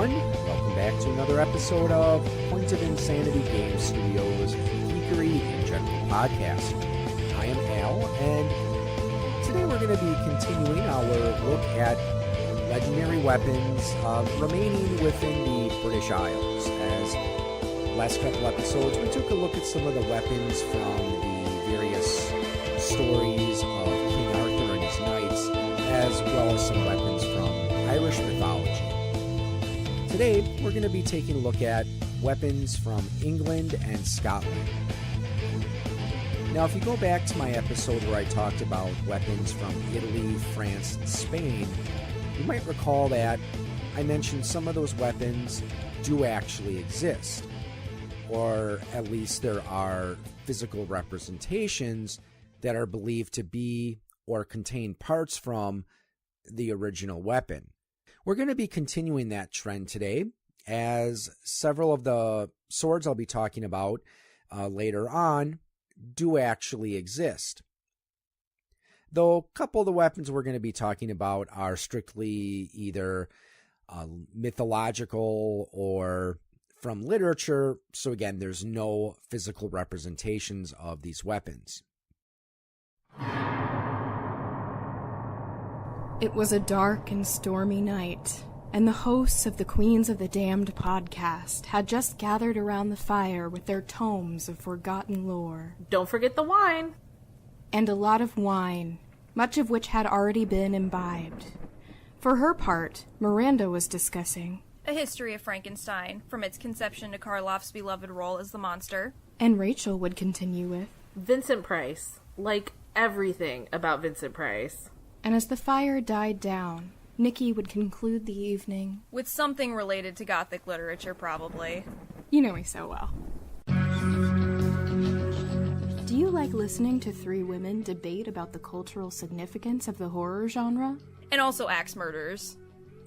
everyone. Welcome back to another episode of Point of Insanity Game Studios Geekery and General Podcast. I am Al, and today we're going to be continuing our look at legendary weapons remaining within the British Isles. As last couple episodes, we took a look at some of the weapons from the various stories of King Arthur and his knights, as well as some weapons from Irish mythology. Today, we're going to be taking a look at weapons from England and Scotland. Now, if you go back to my episode where I talked about weapons from Italy, France, and Spain, you might recall that I mentioned some of those weapons do actually exist, or at least there are physical representations that are believed to be or contain parts from the original weapon. We're going to be continuing that trend today, as several of the swords I'll be talking about later on do actually exist. Though a couple of the weapons we're going to be talking about are strictly either mythological or from literature, so again, there's no physical representations of these weapons. It was a dark and stormy night, and the hosts of the Queens of the Damned podcast had just gathered around the fire with their tomes of forgotten lore. Don't forget the wine! And a lot of wine, much of which had already been imbibed. For her part, Miranda was discussing A History of Frankenstein, from its conception to Karloff's beloved role as the monster. And Rachel would continue with Vincent Price. Like everything about Vincent Price. And as the fire died down, Nikki would conclude the evening With something related to Gothic literature, probably. You know me so well. Do you like listening to three women debate about the cultural significance of the horror genre? And also axe murders.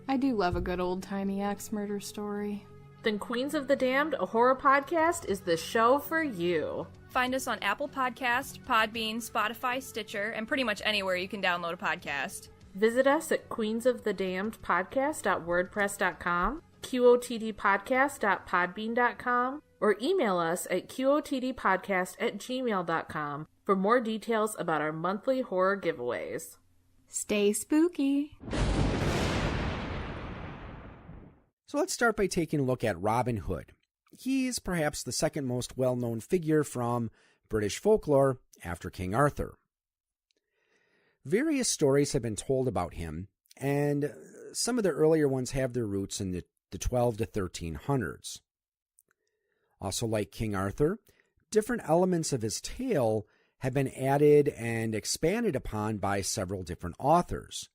I do love a good old-timey axe murder story. Then Queens of the Damned, a horror podcast, is the show for you. Find us on Apple Podcast, Podbean, Spotify, Stitcher, and pretty much anywhere you can download a podcast. Visit us at queensofthedamnedpodcast.wordpress.com, qotdpodcast.podbean.com, or email us at qotdpodcast@gmail.com for more details about our monthly horror giveaways. Stay spooky! So let's start by taking a look at Robin Hood. He's perhaps the second most well-known figure from British folklore after King Arthur. Various stories have been told about him, and some of the earlier ones have their roots in the 12 to 1300s. Also, like King Arthur, different elements of his tale have been added and expanded upon by several different authors.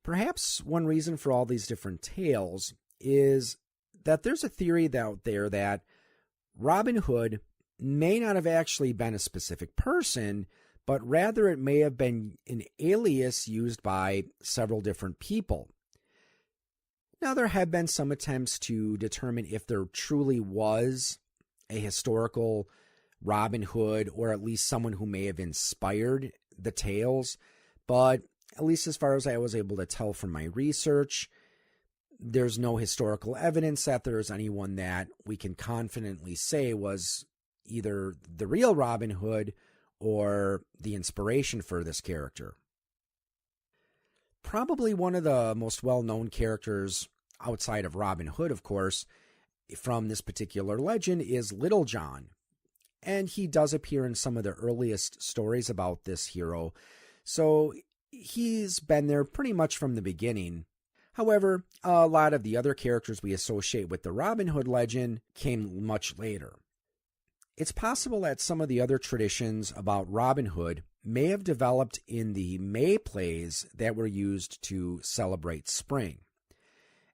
Perhaps one reason for all these different tales is that there's a theory out there that Robin Hood may not have actually been a specific person, but rather it may have been an alias used by several different people. Now, there have been some attempts to determine if there truly was a historical Robin Hood, or at least someone who may have inspired the tales, but at least as far as I was able to tell from my research, there's no historical evidence that there's anyone that we can confidently say was either the real Robin Hood or the inspiration for this character. Probably one of the most well-known characters outside of Robin Hood, of course, from this particular legend is Little John. And he does appear in some of the earliest stories about this hero, so he's been there pretty much from the beginning. However, a lot of the other characters we associate with the Robin Hood legend came much later. It's possible that some of the other traditions about Robin Hood may have developed in the May plays that were used to celebrate spring.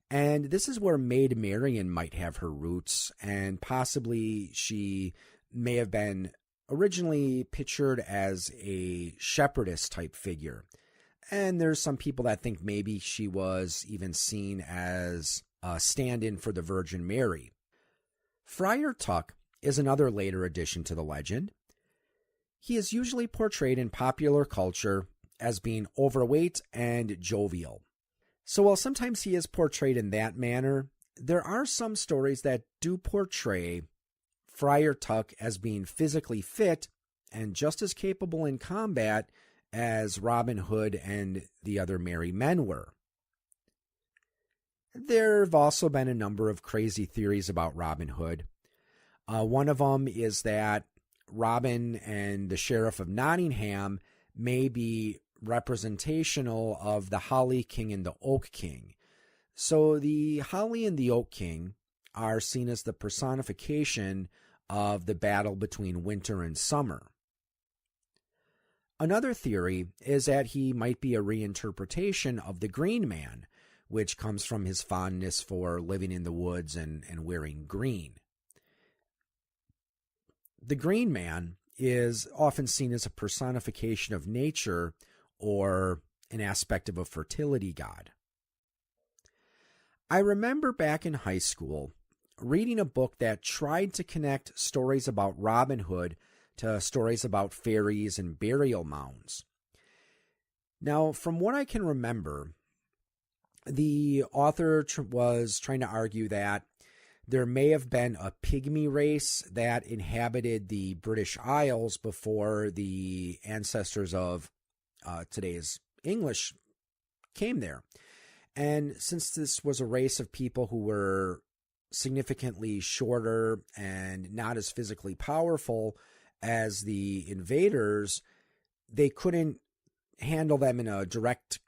And this is where Maid Marian might have her roots, and possibly she may have been originally pictured as a shepherdess type figure. And there's some people that think maybe she was even seen as a stand-in for the Virgin Mary. Friar Tuck is another later addition to the legend. He is usually portrayed in popular culture as being overweight and jovial. So while sometimes he is portrayed in that manner, there are some stories that do portray Friar Tuck as being physically fit and just as capable in combat as Robin Hood and the other merry men were. There have also been a number of crazy theories about Robin Hood. One of them is that Robin and the Sheriff of Nottingham may be representational of the Holly King and the Oak King. So the Holly and the Oak King are seen as the personification of the battle between winter and summer. Another theory is that he might be a reinterpretation of the Green Man, which comes from his fondness for living in the woods and wearing green. The Green Man is often seen as a personification of nature or an aspect of a fertility god. I remember back in high school reading a book that tried to connect stories about Robin Hood to stories about fairies and burial mounds. Now, from what I can remember, the author was trying to argue that there may have been a pygmy race that inhabited the British Isles before the ancestors of today's English came there. And since this was a race of people who were significantly shorter and not as physically powerful as the invaders, they couldn't handle them in a direct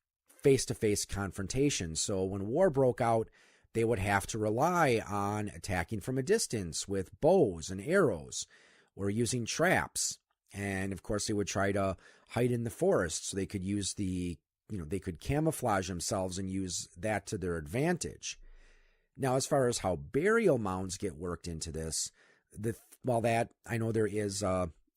face-to-face confrontation. So when war broke out, they would have to rely on attacking from a distance with bows and arrows or using traps. And of course, they would try to hide in the forest so they could use they could camouflage themselves and use that to their advantage. Now, as far as how burial mounds get worked into this, while that I know there is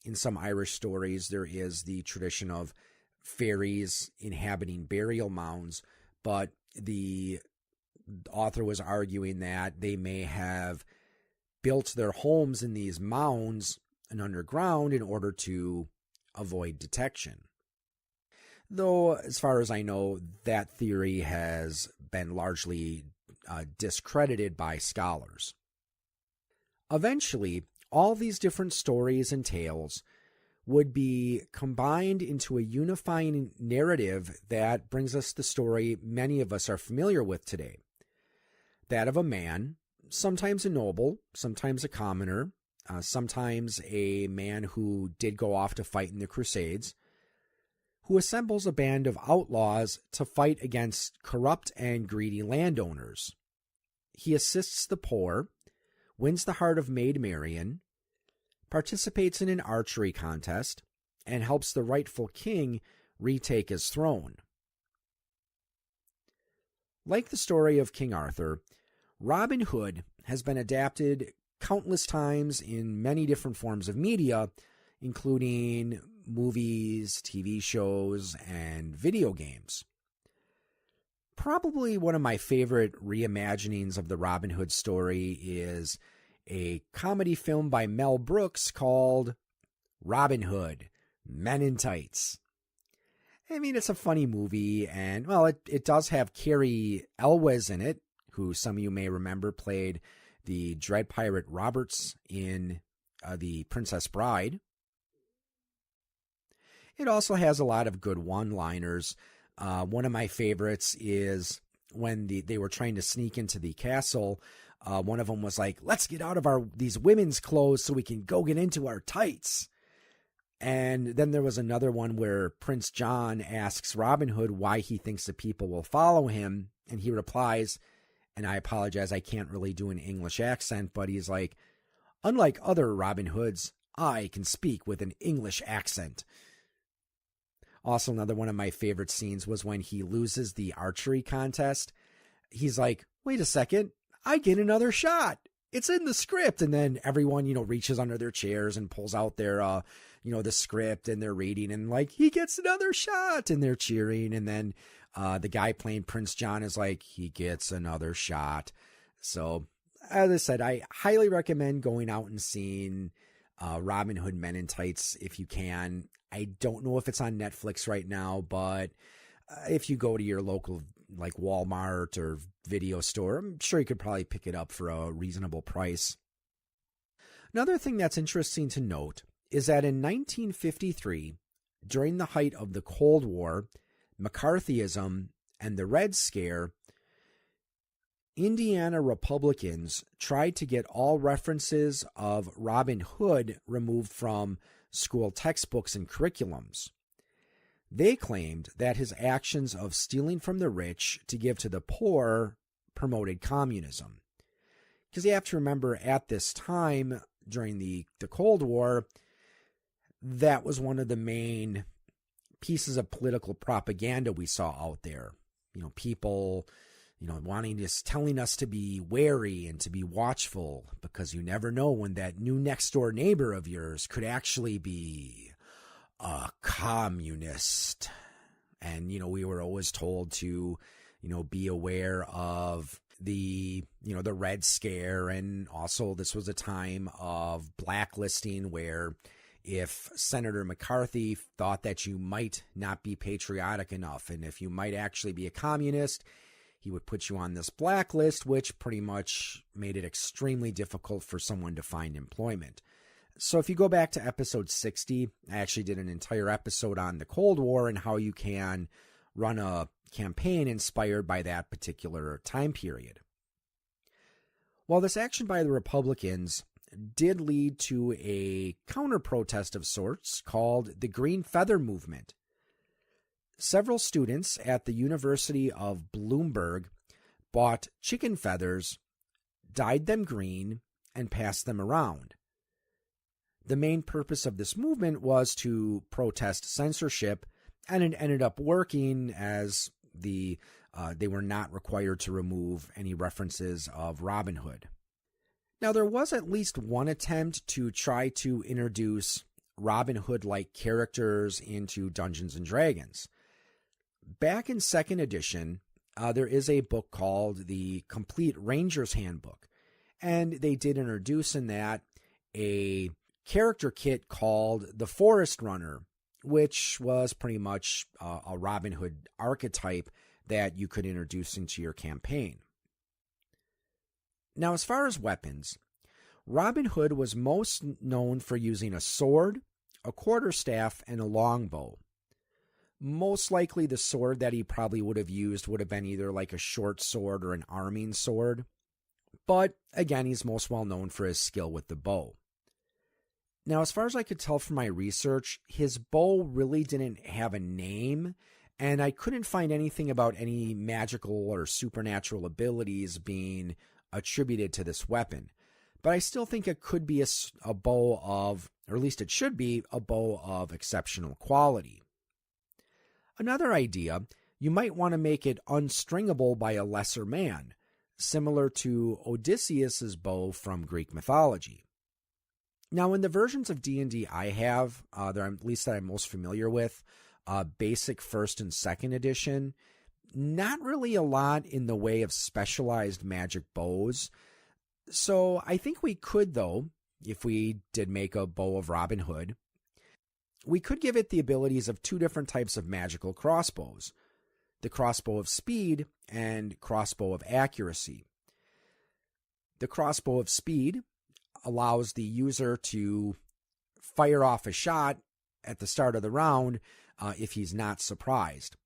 in some Irish stories, there is the tradition of fairies inhabiting burial mounds, but the author was arguing that they may have built their homes in these mounds and underground in order to avoid detection. Though, as far as I know, that theory has been largely discredited by scholars. Eventually, all these different stories and tales would be combined into a unifying narrative that brings us the story many of us are familiar with today. That of a man, sometimes a noble, sometimes a commoner, sometimes a man who did go off to fight in the Crusades, who assembles a band of outlaws to fight against corrupt and greedy landowners. He assists the poor, wins the heart of Maid Marian, participates in an archery contest, and helps the rightful king retake his throne. Like the story of King Arthur, Robin Hood has been adapted countless times in many different forms of media, including movies, TV shows, and video games. Probably one of my favorite reimaginings of the Robin Hood story is a comedy film by Mel Brooks called Robin Hood, Men in Tights. I mean, it's a funny movie, and, well, it does have Carrie Elwes in it, who some of you may remember played the Dread Pirate Roberts in The Princess Bride. It also has a lot of good one-liners. One of my favorites is when they were trying to sneak into the castle. One of them was like, "Let's get out of these women's clothes so we can go get into our tights." And then there was another one where Prince John asks Robin Hood why he thinks the people will follow him. And he replies, and I apologize, I can't really do an English accent, but he's like, "Unlike other Robin Hoods, I can speak with an English accent." Also, another one of my favorite scenes was when he loses the archery contest. He's like, "Wait a second, I get another shot. It's in the script." And then everyone, reaches under their chairs and pulls out their, the script, and they're reading, and like, "He gets another shot," and they're cheering. And then the guy playing Prince John is like, "He gets another shot." So, as I said, I highly recommend going out and seeing Robin Hood Men in Tights if you can. I don't know if it's on Netflix right now, but if you go to your local like Walmart or video store. I'm sure you could probably pick it up for a reasonable price. Another thing that's interesting to note is that in 1953, during the height of the Cold War, McCarthyism, and the Red Scare, Indiana Republicans tried to get all references of Robin Hood removed from school textbooks and curriculums. They claimed that his actions of stealing from the rich to give to the poor promoted communism. Because you have to remember, at this time, during the Cold War, that was one of the main pieces of political propaganda we saw out there. People, telling us to be wary and to be watchful, because you never know when that new next door neighbor of yours could actually be a communist. And, we were always told to, be aware of the Red Scare. And also this was a time of blacklisting, where if Senator McCarthy thought that you might not be patriotic enough, and if you might actually be a communist, he would put you on this blacklist, which pretty much made it extremely difficult for someone to find employment. So if you go back to episode 60, I actually did an entire episode on the Cold War and how you can run a campaign inspired by that particular time period. While this action by the Republicans did lead to a counter-protest of sorts called the Green Feather Movement, several students at the University of Bloomberg bought chicken feathers, dyed them green, and passed them around. The main purpose of this movement was to protest censorship, and it ended up working, as they were not required to remove any references of Robin Hood. Now, there was at least one attempt to try to introduce Robin Hood-like characters into Dungeons & Dragons. Back in 2nd edition, there is a book called the Complete Ranger's Handbook, and they did introduce in that a character kit called the Forest Runner, which was pretty much a Robin Hood archetype that you could introduce into your campaign. Now, as far as weapons, Robin Hood was most known for using a sword, a quarterstaff, and a longbow. Most likely the sword that he probably would have used would have been either like a short sword or an arming sword. But again, he's most well known for his skill with the bow. Now, as far as I could tell from my research, his bow really didn't have a name, and I couldn't find anything about any magical or supernatural abilities being attributed to this weapon. But I still think it could be a bow of, or at least it should be, a bow of exceptional quality. Another idea, you might want to make it unstringable by a lesser man, similar to Odysseus's bow from Greek mythology. Now, in the versions of D&D I have, at least that I'm most familiar with, basic 1st and 2nd edition, not really a lot in the way of specialized magic bows. So I think we could, though, if we did make a bow of Robin Hood, we could give it the abilities of 2 different types of magical crossbows, the crossbow of speed and crossbow of accuracy. The crossbow of speed allows the user to fire off a shot at the start of the round if he's not surprised.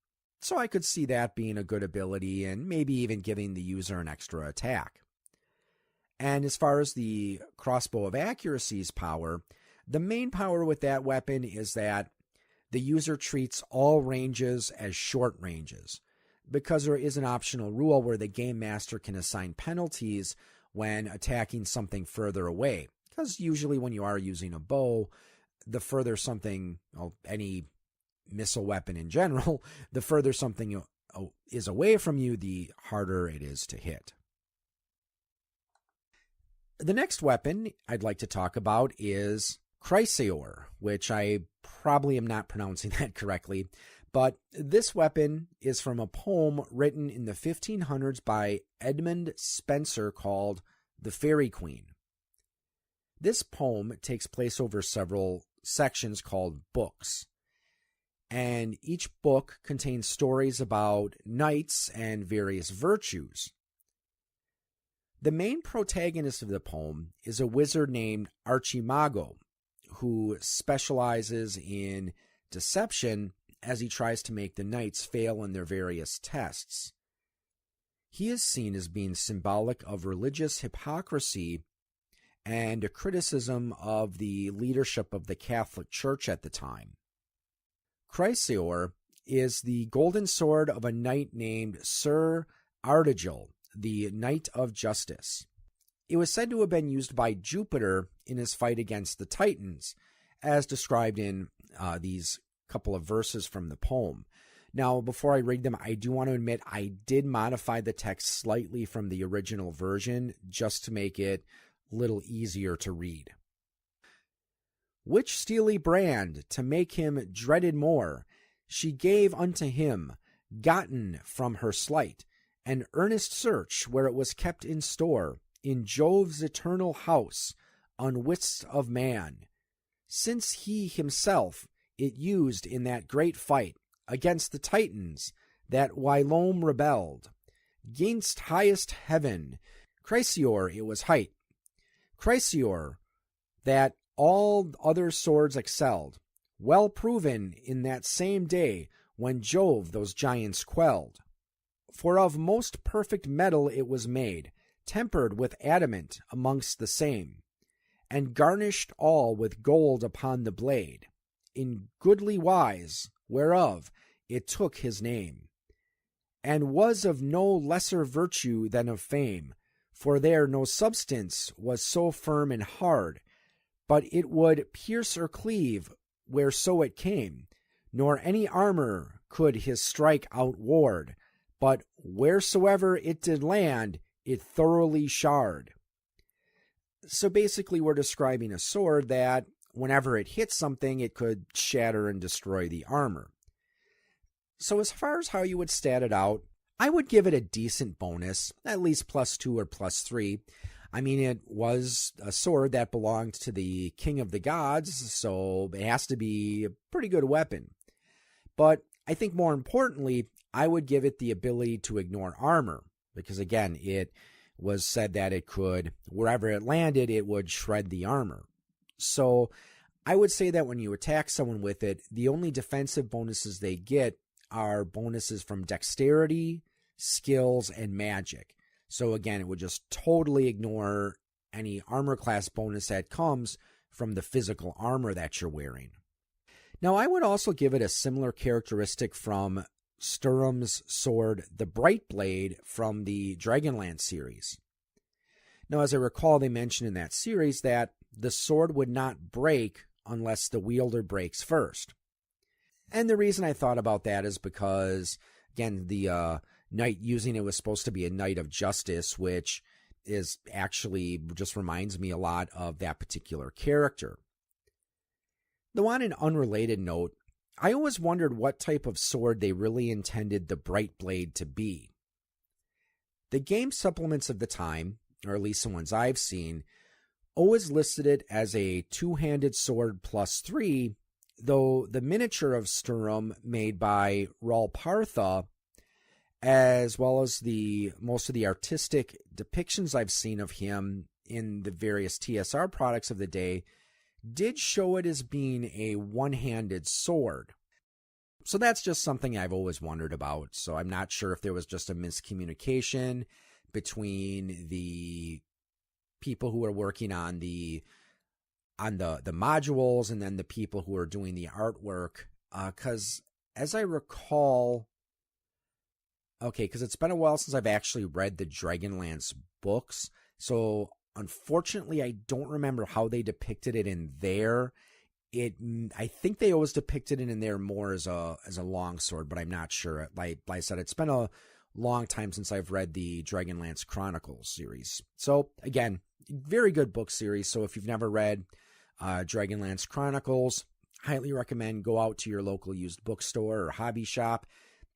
So I could see that being a good ability and maybe even giving the user an extra attack. And as far as the crossbow of accuracy's power, the main power with that weapon is that the user treats all ranges as short ranges, because there is an optional rule where the game master can assign penalties when attacking something further away. Because usually when you are using a bow, the further something, any missile weapon in general, the further something is away from you, the harder it is to hit. The next weapon I'd like to talk about is Chrysaor, which I probably am not pronouncing that correctly, but this weapon is from a poem written in the 1500s by Edmund Spenser called The Fairy Queen. This poem takes place over several sections called books. and each book contains stories about knights and various virtues. The main protagonist of the poem is a wizard named Archimago, who specializes in deception as he tries to make the knights fail in their various tests. He is seen as being symbolic of religious hypocrisy and a criticism of the leadership of the Catholic Church at the time. Chrysaor is the golden sword of a knight named Sir Ardagil, the Knight of Justice. It was said to have been used by Jupiter in his fight against the Titans, as described in these couple of verses from the poem. Now, before I read them, I do want to admit I did modify the text slightly from the original version just to make it a little easier to read. Which steely brand, to make him dreaded more, she gave unto him, gotten from her sleight, an earnest search where it was kept in store, in Jove's eternal house, unwist of man, since he himself it used in that great fight against the Titans, that whilome rebelled. 'Gainst highest heaven, Chrysaor it was hight. Chrysaor, that all other swords excelled, well proven in that same day when Jove those giants quelled. For of most perfect metal it was made, tempered with adamant amongst the same, and garnished all with gold upon the blade, in goodly wise, whereof it took his name, and was of no lesser virtue than of fame, for there no substance was so firm and hard, but it would pierce or cleave whereso it came, nor any armor could his strike outward, but wheresoever it did land, it thoroughly shard. So basically we're describing a sword that whenever it hit something, it could shatter and destroy the armor. So as far as how you would stat it out, I would give it a decent bonus, at least +2 or +3. I mean, it was a sword that belonged to the king of the gods, so it has to be a pretty good weapon. But I think more importantly, I would give it the ability to ignore armor, because again, it was said that it could, wherever it landed, it would shred the armor. So I would say that when you attack someone with it, the only defensive bonuses they get are bonuses from dexterity, skills, and magic. So again, it would just totally ignore any armor class bonus that comes from the physical armor that you're wearing. Now, I would also give it a similar characteristic from Sturm's sword, the Bright Blade, from the Dragonlance series. Now, as I recall, they mentioned in that series that the sword would not break unless the wielder breaks first. And the reason I thought about that is because, again, the knight using it was supposed to be a knight of justice, which is actually just reminds me a lot of that particular character. Though on an unrelated note, I always wondered what type of sword they really intended the Bright Blade to be. The game supplements of the time, or at least the ones I've seen, always listed it as a two-handed sword +3, though the miniature of Sturm made by Ralpartha, as well as most of the artistic depictions I've seen of him in the various TSR products of the day, did show it as being a one-handed sword. So that's just something I've always wondered about. So I'm not sure if there was just a miscommunication between the people who were working on the modules and then the people who are doing the artwork. Because as I recall, because it's been a while since I've actually read the Dragonlance books, so unfortunately, I don't remember how they depicted it in there. I think they always depicted it in there more as a longsword, but I'm not sure. Like I said, it's been a long time since I've read the Dragonlance Chronicles series. So again, very good book series. So if you've never read Dragonlance Chronicles, highly recommend go out to your local used bookstore or hobby shop,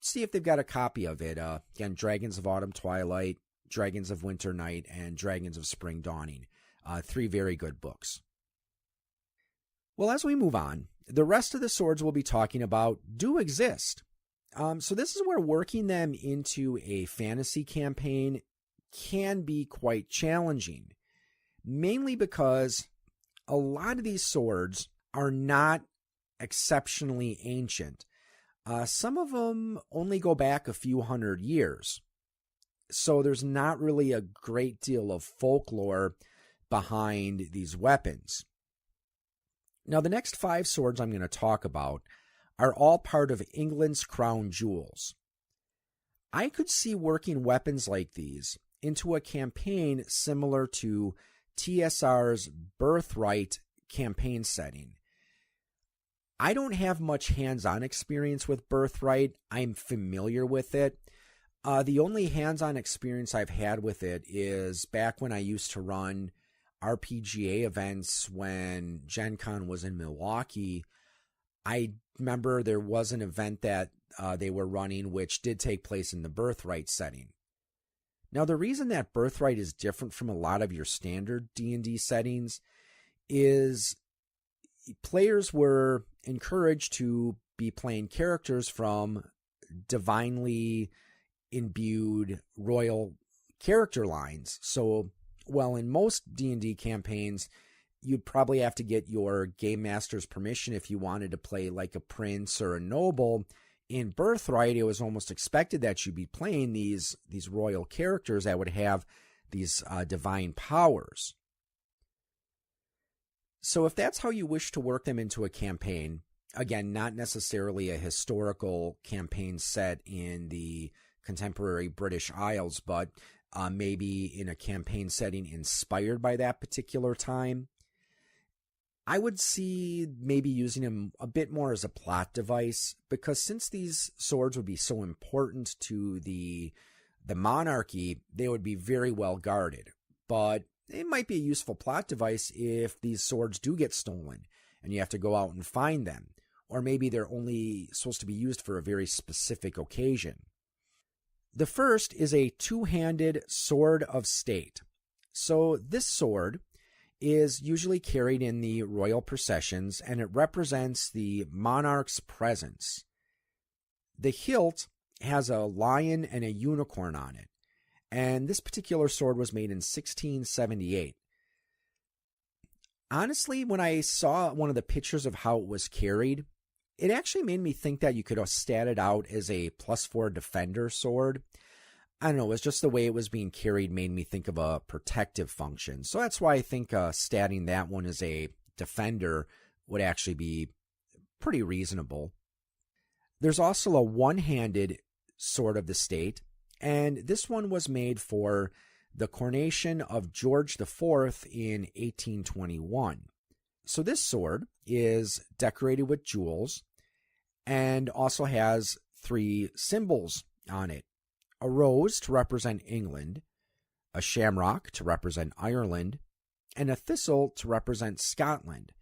see if they've got a copy of it. Again, Dragons of Autumn Twilight, Dragons of Winter Night, and Dragons of Spring Dawning. 3 very good books. Well, as we move on, the rest of the swords we'll be talking about do exist. So this is where working them into a fantasy campaign can be quite challenging, mainly because a lot of these swords are not exceptionally ancient. Some of them only go back a few hundred years. So there's not really a great deal of folklore behind these weapons. Now, the next 5 swords I'm going to talk about are all part of England's crown jewels. I could see working weapons like these into a campaign similar to TSR's Birthright campaign setting. I don't have much hands-on experience with Birthright. I'm familiar with it. The only hands-on experience I've had with it is back when I used to run RPGA events when Gen Con was in Milwaukee. I remember there was an event that they were running which did take place in the Birthright setting. Now, the reason that Birthright is different from a lot of your standard D&D settings is players were encouraged to be playing characters from divinely imbued royal character lines. So, well, in most D&D campaigns, you'd probably have to get your game master's permission if you wanted to play like a prince or a noble. In Birthright, it was almost expected that you'd be playing these royal characters that would have these divine powers. So if that's how you wish to work them into a campaign, again, not necessarily a historical campaign set in the contemporary British Isles, but maybe in a campaign setting inspired by that particular time, I would see maybe using them a bit more as a plot device, because since these swords would be so important to the monarchy, they would be very well guarded. But it might be a useful plot device if these swords do get stolen and you have to go out and find them. Or maybe they're only supposed to be used for a very specific occasion. The first is a two-handed sword of state. So this sword is usually carried in the royal processions, and it represents the monarch's presence. The hilt has a lion and a unicorn on it, and this particular sword was made in 1678. Honestly, when I saw one of the pictures of how it was carried, it actually made me think that you could stat it out as a +4 defender sword. I don't know, it was just the way it was being carried made me think of a protective function. So that's why I think statting that one as a defender would actually be pretty reasonable. There's also a one-handed sword of the state, and this one was made for the coronation of George IV in 1821. So this sword is decorated with jewels and also has 3 symbols on it. A rose to represent England, a shamrock to represent Ireland, and a thistle to represent Scotland.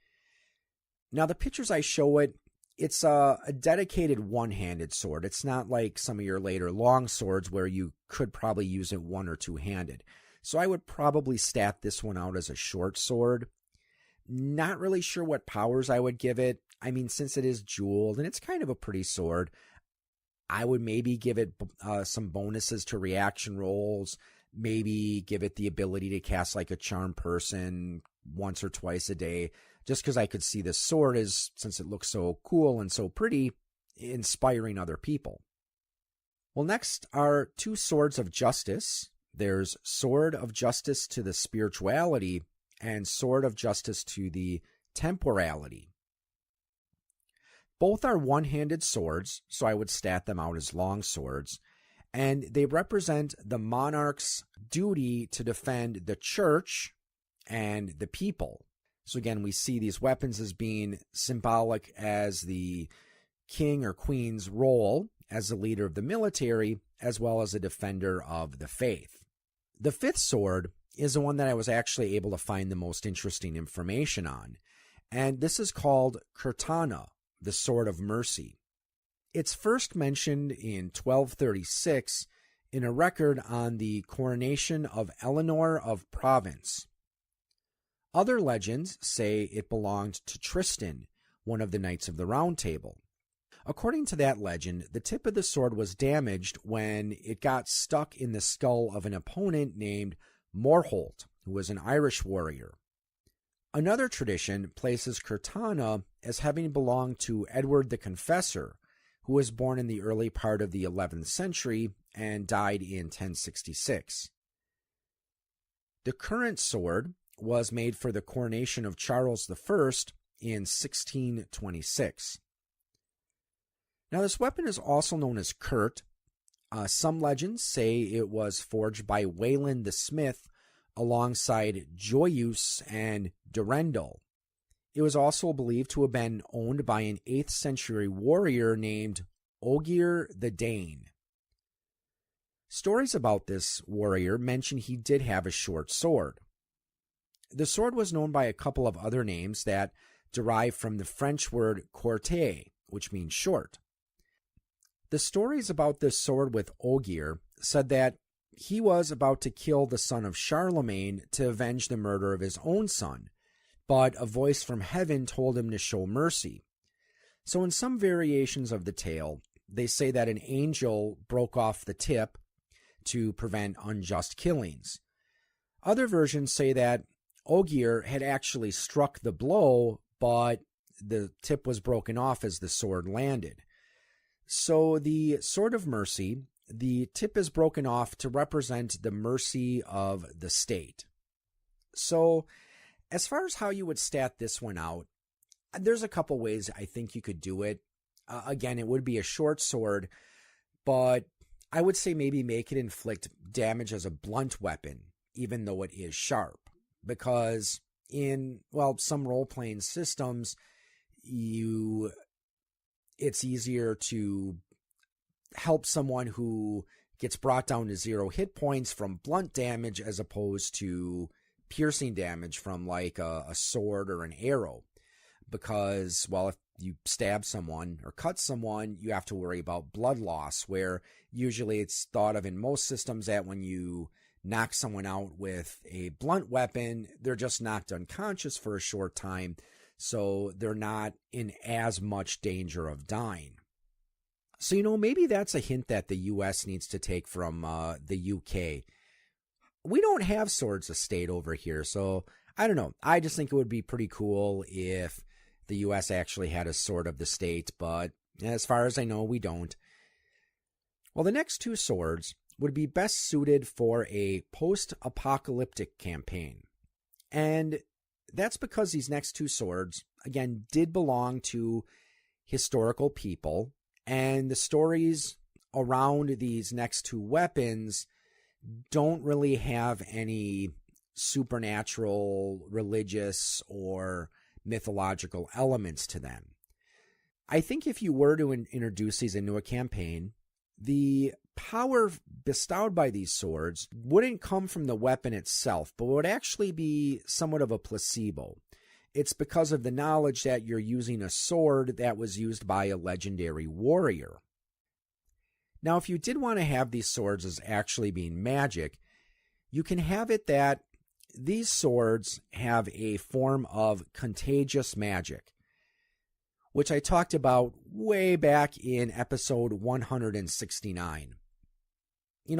Now, the pictures I show it's a dedicated one-handed sword. It's not like some of your later long swords where you could probably use it one or two-handed. So I would probably stat this one out as a short sword. Not really sure what powers I would give it. I mean, since it is jeweled and it's kind of a pretty sword, I would maybe give it some bonuses to reaction rolls, maybe give it the ability to cast like a charm person once or twice a day, just because I could see this sword since it looks so cool and so pretty, inspiring other people. Well, next are 2 swords of justice. There's Sword of Justice to the spirituality and Sword of Justice to the temporality. Both are one-handed swords, so I would stat them out as long swords, and they represent the monarch's duty to defend the church and the people. So again, we see these weapons as being symbolic as the king or queen's role as the leader of the military, as well as a defender of the faith. The 5th sword is the one that I was actually able to find the most interesting information on, and this is called Curtana, the Sword of Mercy. It's first mentioned in 1236 in a record on the coronation of Eleanor of Provence. Other legends say it belonged to Tristan, one of the Knights of the Round Table. According to that legend, the tip of the sword was damaged when it got stuck in the skull of an opponent named Morholt, who was an Irish warrior. Another tradition places Curtana as having belonged to Edward the Confessor, who was born in the early part of the 11th century and died in 1066. The current sword was made for the coronation of Charles I in 1626. Now, this weapon is also known as Curt. Some legends say it was forged by Wayland the Smith alongside Joyeuse and Durendal. It was also believed to have been owned by an 8th century warrior named Ogier the Dane. Stories about this warrior mention he did have a short sword. The sword was known by a couple of other names that derive from the French word courte, which means short. The stories about this sword with Ogier said that he was about to kill the son of Charlemagne to avenge the murder of his own son, but a voice from heaven told him to show mercy. So in some variations of the tale, they say that an angel broke off the tip to prevent unjust killings. Other versions say that Ogier had actually struck the blow, but the tip was broken off as the sword landed. So the Sword of Mercy, the tip is broken off to represent the mercy of the state. So as far as how you would stat this one out, there's a couple ways I think you could do it. Again, it would be a short sword, but I would say maybe make it inflict damage as a blunt weapon, even though it is sharp. Because in, some role-playing systems, it's easier to help someone who gets brought down to 0 hit points from blunt damage as opposed to piercing damage from like a sword or an arrow. Because, if you stab someone or cut someone, you have to worry about blood loss, where usually it's thought of in most systems that when you knock someone out with a blunt weapon, they're just knocked unconscious for a short time, so they're not in as much danger of dying. So, maybe that's a hint that the U.S. needs to take from the U.K. We don't have swords of state over here, so I don't know. I just think it would be pretty cool if the U.S. actually had a sword of the state, but as far as I know, we don't. Well, the next two swords would be best suited for a post-apocalyptic campaign. And that's because these next two swords, again, did belong to historical people, and the stories around these next two weapons don't really have any supernatural, religious, or mythological elements to them. I think if you were to introduce these into a campaign, the power bestowed by these swords wouldn't come from the weapon itself, but would actually be somewhat of a placebo. It's because of the knowledge that you're using a sword that was used by a legendary warrior. Now, if you did want to have these swords as actually being magic, you can have it that these swords have a form of contagious magic, which I talked about way back in episode 169.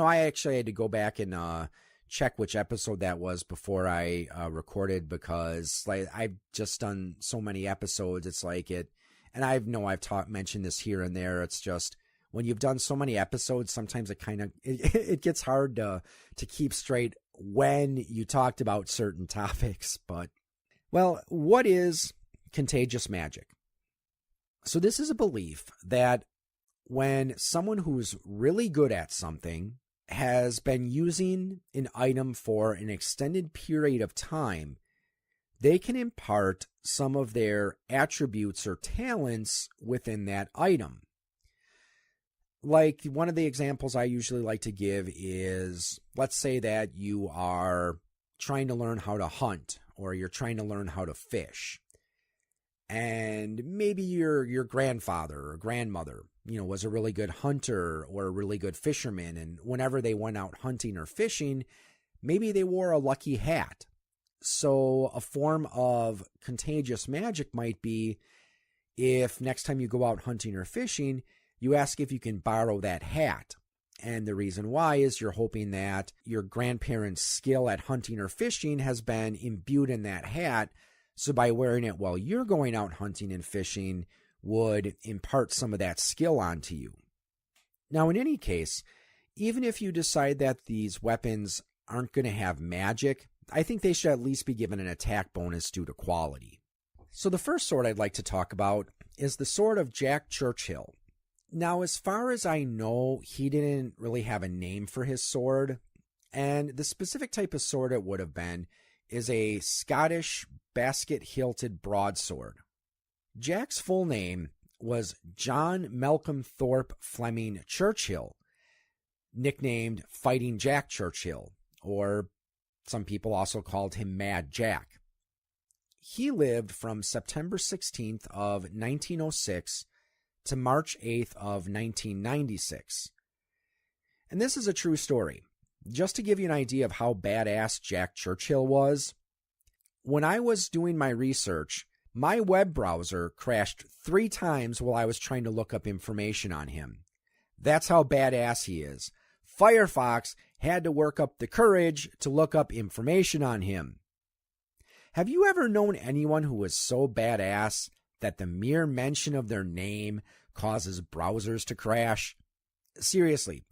I actually had to go back and check which episode that was before I recorded, because I've just done so many episodes. It's like it, and I've mentioned this here and there. It's just when you've done so many episodes, sometimes it gets hard to keep straight when you talked about certain topics. But, what is contagious magic? So this is a belief that when someone who's really good at something has been using an item for an extended period of time, they can impart some of their attributes or talents within that item. Like, one of the examples I usually like to give is, let's say that you are trying to learn how to hunt, or you're trying to learn how to fish. And maybe your grandfather or grandmother, was a really good hunter or a really good fisherman. And whenever they went out hunting or fishing, maybe they wore a lucky hat. So a form of contagious magic might be if next time you go out hunting or fishing, you ask if you can borrow that hat. And the reason why is you're hoping that your grandparents' skill at hunting or fishing has been imbued in that hat. So by wearing it while you're going out hunting and fishing would impart some of that skill onto you. Now, in any case, even if you decide that these weapons aren't going to have magic, I think they should at least be given an attack bonus due to quality. So the first sword I'd like to talk about is the sword of Jack Churchill. Now, as far as I know, he didn't really have a name for his sword, and the specific type of sword it would have been is a Scottish basket-hilted broadsword. Jack's full name was John Malcolm Thorpe Fleming Churchill, nicknamed Fighting Jack Churchill, or some people also called him Mad Jack. He lived from September 16th of 1906 to March 8th of 1996. And this is a true story. Just to give you an idea of how badass Jack Churchill was, when I was doing my research, my web browser crashed 3 times while I was trying to look up information on him. That's how badass he is. Firefox had to work up the courage to look up information on him. Have you ever known anyone who was so badass that the mere mention of their name causes browsers to crash? Seriously,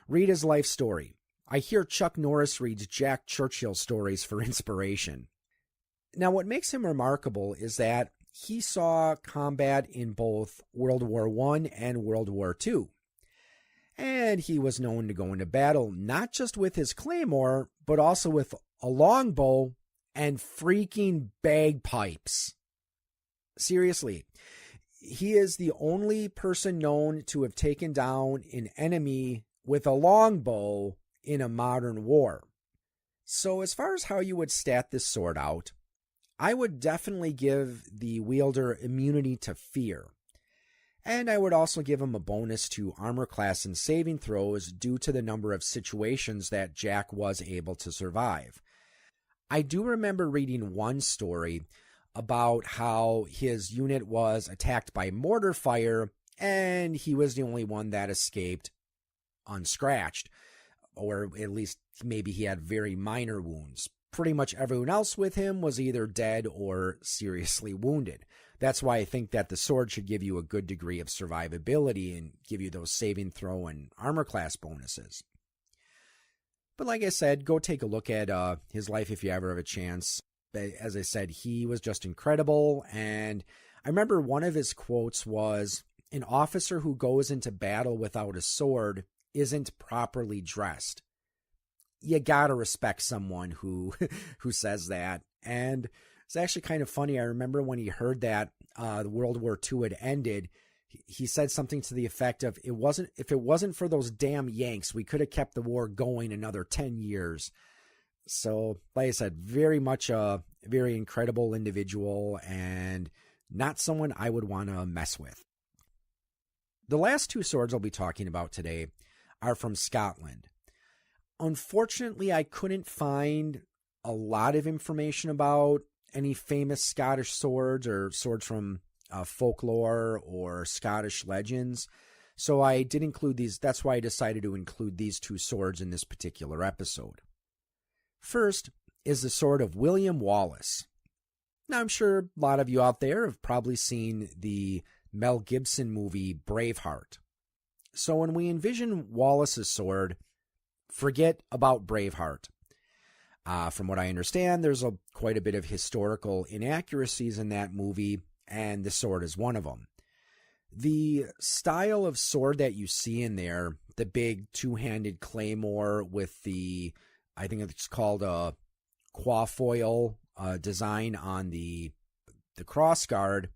read his life story. I hear Chuck Norris reads Jack Churchill stories for inspiration. Now, what makes him remarkable is that he saw combat in both World War I and World War II. And he was known to go into battle not just with his claymore, but also with a longbow and freaking bagpipes. Seriously, he is the only person known to have taken down an enemy with a longbow in a modern war. So as far as how you would stat this sword out, I would definitely give the wielder immunity to fear. And I would also give him a bonus to armor class and saving throws due to the number of situations that Jack was able to survive. I do remember reading one story about how his unit was attacked by mortar fire and he was the only one that escaped unscratched, or at least maybe he had very minor wounds. Pretty much everyone else with him was either dead or seriously wounded. That's why I think that the sword should give you a good degree of survivability and give you those saving throw and armor class bonuses. But like I said, go take a look at his life if you ever have a chance. As I said, he was just incredible. And I remember one of his quotes was, "An officer who goes into battle without a sword isn't properly dressed." You gotta respect someone who says that. And it's actually kind of funny. I remember when he heard that World War II had ended, he said something to the effect of, if it wasn't for those damn Yanks, we could have kept the war going another 10 years. So, like I said, very much a very incredible individual and not someone I would want to mess with. The last 2 swords I'll be talking about today are from Scotland. Unfortunately, I couldn't find a lot of information about any famous Scottish swords or swords from folklore or Scottish legends. So I did include these. That's why I decided to include these 2 swords in this particular episode. First is the sword of William Wallace. Now, I'm sure a lot of you out there have probably seen the Mel Gibson movie Braveheart. So when we envision Wallace's sword, forget about Braveheart. From what I understand, there's quite a bit of historical inaccuracies in that movie, and the sword is one of them. The style of sword that you see in there, the big 2-handed claymore with the, I think it's called a quafoil design on the crossguard,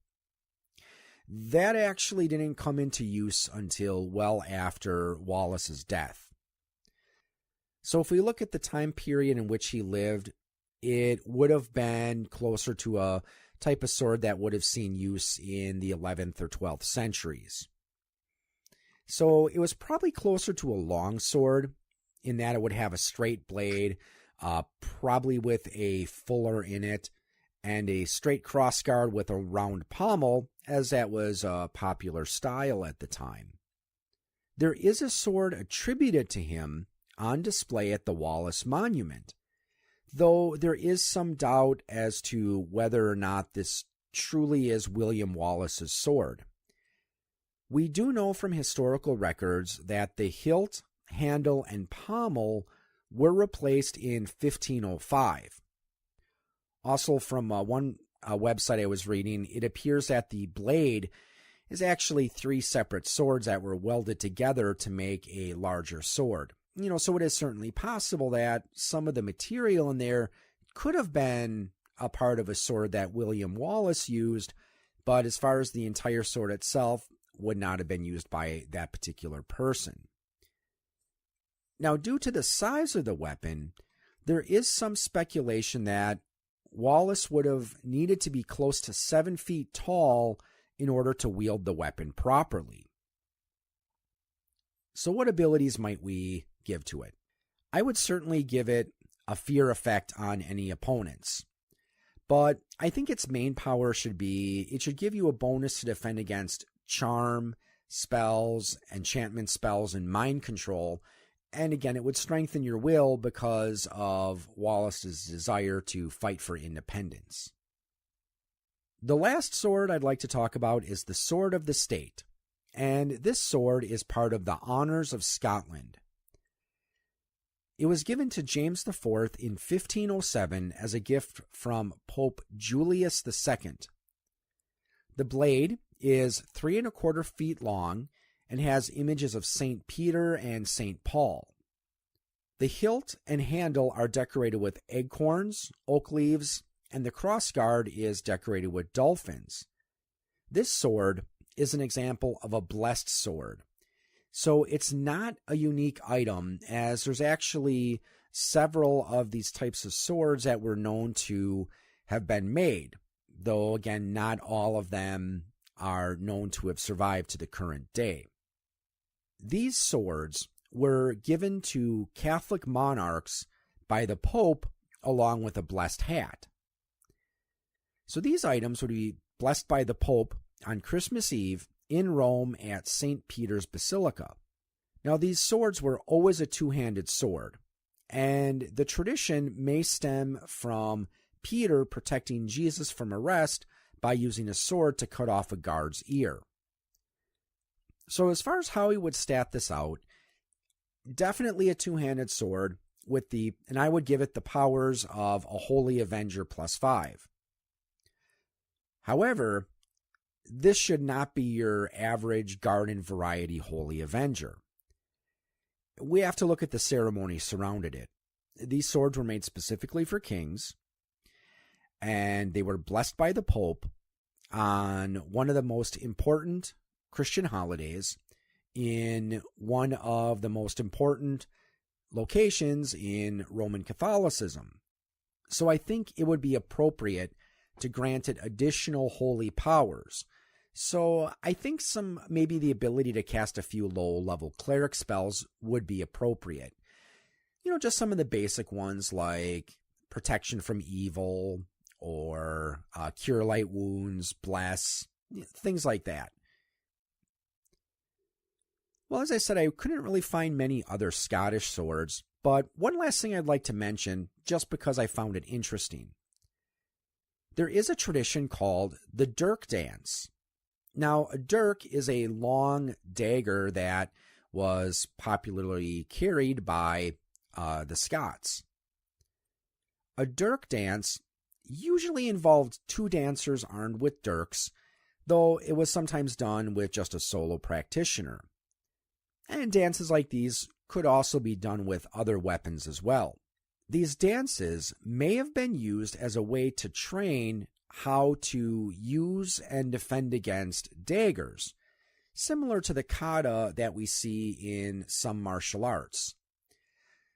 that actually didn't come into use until well after Wallace's death. So if we look at the time period in which he lived, it would have been closer to a type of sword that would have seen use in the 11th or 12th centuries. So it was probably closer to a long sword in that it would have a straight blade, probably with a fuller in it, and a straight crossguard with a round pommel, as that was a popular style at the time. There is a sword attributed to him on display at the Wallace Monument, though there is some doubt as to whether or not this truly is William Wallace's sword. We do know from historical records that the hilt, handle, and pommel were replaced in 1505. Also, from one website I was reading, it appears that the blade is actually 3 separate swords that were welded together to make a larger sword. So it is certainly possible that some of the material in there could have been a part of a sword that William Wallace used, but as far as the entire sword itself, would not have been used by that particular person. Now, due to the size of the weapon, there is some speculation that Wallace would have needed to be close to 7 feet tall in order to wield the weapon properly. So what abilities might we give to it? I would certainly give it a fear effect on any opponents. But I think its main power should be, it should give you a bonus to defend against charm, spells, enchantment spells, and mind control. And again, it would strengthen your will because of Wallace's desire to fight for independence. The last sword I'd like to talk about is the Sword of the State. And this sword is part of the Honors of Scotland. It was given to James IV in 1507 as a gift from Pope Julius II. The blade is 3¼ feet long and has images of St. Peter and St. Paul. The hilt and handle are decorated with acorns, oak leaves, and the crossguard is decorated with dolphins. This sword is an example of a blessed sword. So it's not a unique item, as there's actually several of these types of swords that were known to have been made, though again, not all of them are known to have survived to the current day. These swords were given to Catholic monarchs by the Pope along with a blessed hat. So these items would be blessed by the Pope on Christmas Eve in Rome at St. Peter's Basilica. Now, these swords were always a two-handed sword, and the tradition may stem from Peter protecting Jesus from arrest by using a sword to cut off a guard's ear. So as far as how he would stat this out, definitely a two-handed sword and I would give it the powers of a Holy Avenger +5. However, this should not be your average garden variety Holy Avenger. We have to look at the ceremony surrounding it. These swords were made specifically for kings, and they were blessed by the Pope on one of the most important Christian holidays in one of the most important locations in Roman Catholicism. So I think it would be appropriate to grant it additional holy powers. So I think maybe the ability to cast a few low-level cleric spells would be appropriate. Just some of the basic ones like protection from evil or cure light wounds, bless, things like that. Well, as I said, I couldn't really find many other Scottish swords, but one last thing I'd like to mention, just because I found it interesting. There is a tradition called the dirk dance. Now, a dirk is a long dagger that was popularly carried by the Scots. A dirk dance usually involved 2 dancers armed with dirks, though it was sometimes done with just a solo practitioner. And dances like these could also be done with other weapons as well. These dances may have been used as a way to train how to use and defend against daggers, similar to the kata that we see in some martial arts.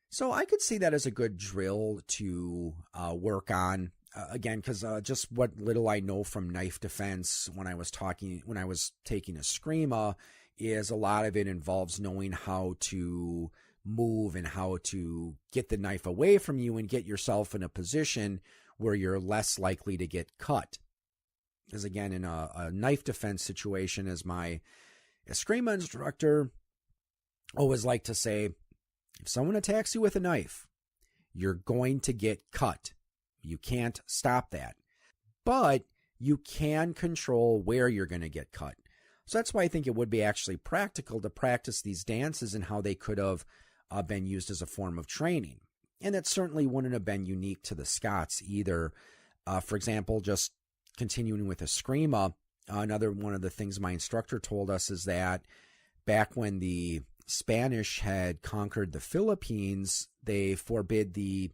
So I could see that as a good drill to work on, again, because just what little I know from knife defense when I was taking a Screama is a lot of it involves knowing how to move and how to get the knife away from you and get yourself in a position where you're less likely to get cut. Because again, in a knife defense situation, as my Eskrima instructor always like to say, if someone attacks you with a knife, you're going to get cut. You can't stop that. But you can control where you're going to get cut. So that's why I think it would be actually practical to practice these dances and how they could have been used as a form of training. And that certainly wouldn't have been unique to the Scots either. For example, just continuing with Eskrima, another one of the things my instructor told us is that back when the Spanish had conquered the Philippines, they forbid the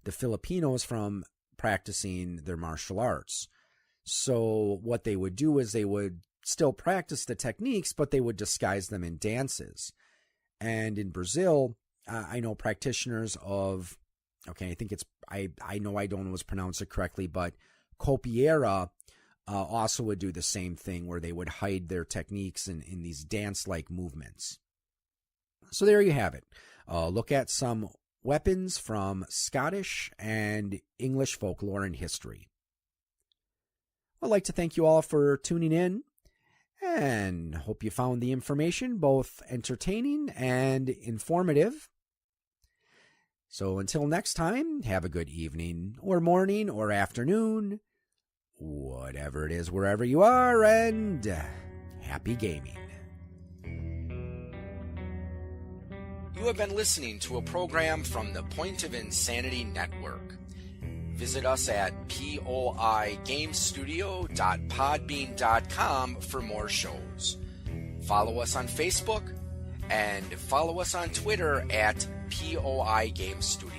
Filipinos from practicing their martial arts. So what they would do is they would still practice the techniques, but they would disguise them in dances. And in Brazil, I know practitioners of, I think it's, I know I don't always pronounce it correctly, but Copiera also would do the same thing where they would hide their techniques in these dance-like movements. So there you have it. Look at some weapons from Scottish and English folklore and history. I'd like to thank you all for tuning in and hope you found the information both entertaining and informative. So until next time, have a good evening or morning or afternoon, whatever it is, wherever you are, and happy gaming. You have been listening to a program from the Point of Insanity Network. Visit us at poigamestudio.podbean.com for more shows. Follow us on Facebook and follow us on Twitter at POI Game Studio.